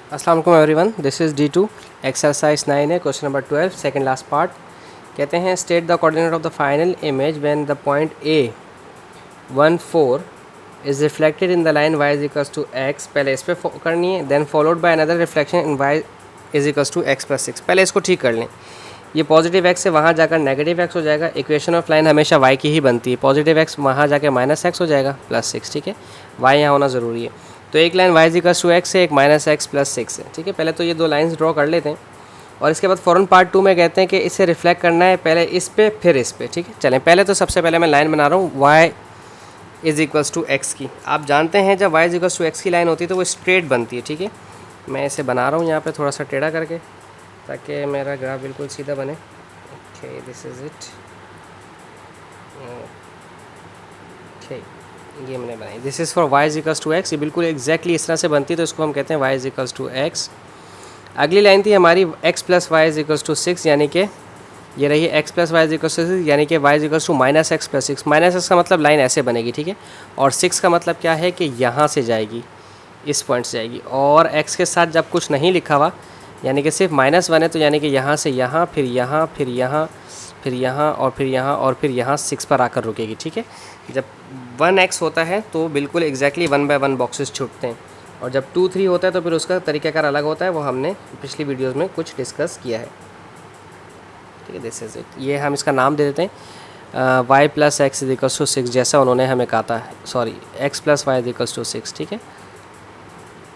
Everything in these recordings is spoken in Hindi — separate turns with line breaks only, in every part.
अस्सलाम वालेकुम everyone, this is D2 exercise 9 है, question number 12 second last part. कहते हैं state the coordinate of the final image when the point A14 is reflected in the line y is equals to x। पहले इस पर करनी है, then followed by another reflection in y is equals to x plus 6। पहले इसको ठीक कर लें। ये पॉजिटिव x से वहाँ जाकर नेगेटिव x हो जाएगा। इक्वेशन ऑफ लाइन हमेशा y की ही बनती है। पॉजिटिव x वहाँ जाकर माइनस x हो जाएगा प्लस 6। ठीक है, y यहाँ होना ज़रूरी है। तो एक line y equals to x है, एक माइनस x प्लस 6 है। ठीक है, पहले तो ये दो लाइंस ड्रॉ कर लेते हैं और इसके बाद फ़ौरन पार्ट 2 में कहते हैं कि इसे रिफ्लेक्ट करना है पहले इस पे फिर इस पे। ठीक है, चलें पहले तो सबसे पहले मैं लाइन बना रहा हूँ y is equals to x की। आप जानते हैं जब y is equals to x की लाइन होती है तो वो स्ट्रेट बनती है। ठीक है, मैं इसे बना रहा हूँ यहाँ पे थोड़ा सा टेढ़ा करके ताकि मेरा ग्राफ बिल्कुल सीधा बने। Okay, this is it. Okay, ये मैंने बनाई। This is for y is equals to x। ये बिल्कुल एग्जैक्टली इस तरह से बनती है तो इसको हम कहते हैं y is equals to x। अगली लाइन थी हमारी x plus Y is equals to 6, यानी कि ये रही x plus Y is equals to 6, यानी कि y is equals to minus X plus 6। Minus X का मतलब लाइन ऐसे बनेगी। ठीक है, और 6 का मतलब क्या है कि यहाँ से जाएगी, इस पॉइंट से जाएगी। और x के साथ जब कुछ नहीं लिखा हुआ यानी कि सिर्फ माइनस वन है तो यानी कि यहाँ से यहाँ, फिर यहाँ, फिर यहाँ, फिर यहाँ और फिर यहाँ और फिर यहाँ 6 पर आकर रुकेगी। ठीक है, जब 1x होता है तो बिल्कुल एग्जैक्टली 1 बाय 1 बॉक्सेस छूटते हैं, और जब 2 3 होता है तो फिर उसका तरीक़ाकार अलग होता है। वो हमने पिछली वीडियोस में कुछ डिस्कस किया है। ठीक है, दिस इज़ इट। ये हम इसका नाम दे देते हैं y plus X is equals to 6, जैसा उन्होंने हमें कहा था। Sorry, x plus Y is equals to 6। ठीक है,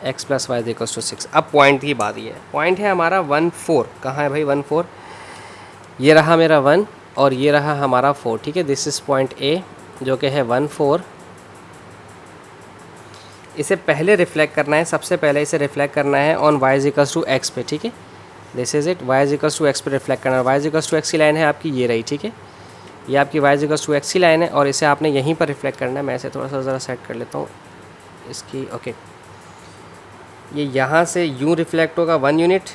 x plus Y is equals to 6। अब पॉइंट की बात ये है, पॉइंट है हमारा 1 4। कहाँ है भाई 1 4? ये रहा मेरा 1 और ये रहा हमारा 4। ठीक है, दिस इज़ पॉइंट A जो कि है 1 4। इसे पहले रिफ्लेक्ट करना है, सबसे पहले इसे रिफ्लेक्ट करना है on y is equals to x पे। ठीक है, this is it. y is equals to x पे रिफ्लेक्ट करना है। y is equals to x की लाइन है आपकी, ये रही। ठीक है, ये आपकी y is equals to x की लाइन है और इसे आपने यहीं पर रिफ्लेक्ट करना है। मैं इसे थोड़ा सा ज़रा सेट कर लेता हूँ इसकी। ओके, ये यहाँ से यूँ रिफ्लेक्ट होगा 1 यूनिट,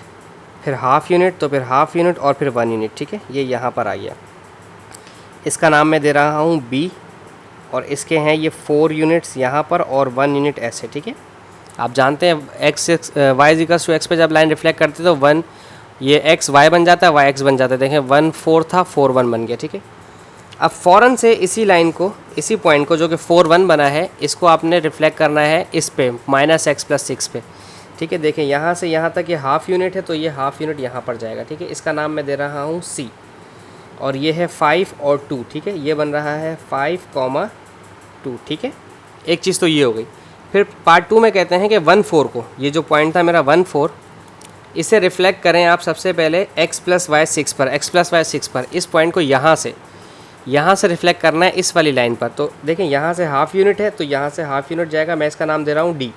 फिर हाफ़ यूनिट, तो फिर हाफ़ यूनिट और फिर 1 यूनिट। ठीक है, ये यहाँ पर आ गया। इसका नाम मैं दे रहा हूँ B, और इसके हैं ये 4 यूनिट्स यहाँ पर और 1 यूनिट ऐसे। ठीक है, आप जानते हैं y is equals to x पे जब लाइन रिफ्लेक्ट करती है तो 1 ये x y बन जाता है, y x बन जाता है। देखें 1 4 था, 4 1 बन गया। ठीक है, अब फ़ौरन से इसी लाइन को, इसी पॉइंट को जो कि 4 1 बना है, इसको आपने रिफ्लेक्ट करना है इस पे माइनस एक्स प्लस 6 पे। ठीक है, देखें यहाँ से यहाँ तक ये हाफ़ यूनिट है तो ये हाफ़ यूनिट यहाँ पर जाएगा। ठीक है, इसका नाम मैं दे रहा हूँ C, और ये है 5 और 2। ठीक है, ये बन रहा है 5 2। ठीक है, एक चीज़ तो ये हो गई। फिर पार्ट 2 में कहते हैं कि 1 4 को, ये जो पॉइंट था मेरा 1 4, इसे रिफ्लेक्ट करें आप सबसे पहले x प्लस वाई 6 पर। x प्लस वाई 6 पर इस पॉइंट को यहाँ से रिफ्लेक्ट करना है इस वाली लाइन पर। तो देखें यहाँ से हाफ़ यूनिट है तो यहाँ से हाफ़ यूनिट जाएगा। मैं इसका नाम दे रहा हूँ D।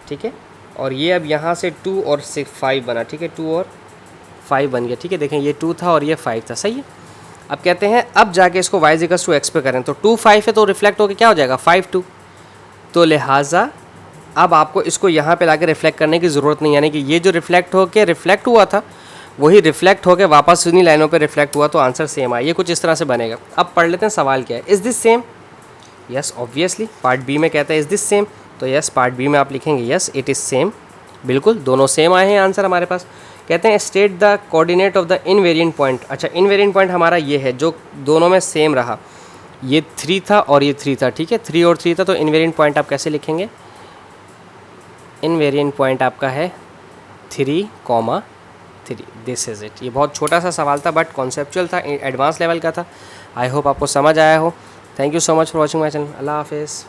ठीक है, और ये अब यहाँ से 2 और 6 5 बना। ठीक है, 2 और 5 बन गया। ठीक है, देखें ये 2 था और ये 5 था। सही है, अब कहते हैं अब जाके इसको y इक्वल्स टू x पे करें तो 2 5 है तो रिफ्लेक्ट होकर क्या हो जाएगा 5 2। तो लिहाजा अब आपको इसको यहाँ पे लाके रिफ्लेक्ट करने की ज़रूरत नहीं, यानी कि ये जो रिफ्लेक्ट हुआ था वही रिफ्लेक्ट होकर वापस उन्हीं लाइनों पे रिफ्लेक्ट हुआ, तो आंसर सेम आया। ये कुछ इस तरह से बनेगा। अब पढ़ लेते हैं सवाल क्या है। Is this same? Yes obviously. Part B में कहता है इज़ दिस सेम, तो यस पार्ट बी में आप लिखेंगे यस इट इज़ सेम। बिल्कुल दोनों सेम आए हैं आंसर हमारे पास। कहते हैं state the coordinate of the invariant point. अच्छा, इनवेरिएंट पॉइंट हमारा ये है जो दोनों में सेम रहा। ये 3 था और ये 3 था। ठीक है, 3 और 3 था, तो इनवेरिएंट पॉइंट आप कैसे लिखेंगे? इनवेरिएंट पॉइंट आपका है 3 3। This is it. ये बहुत छोटा सा सवाल था बट कॉन्सेप्चुअल था, एडवांस लेवल का था। आई होप आपको समझ आया हो। Thank you so much for watching my channel. अल्लाह हाफिज़।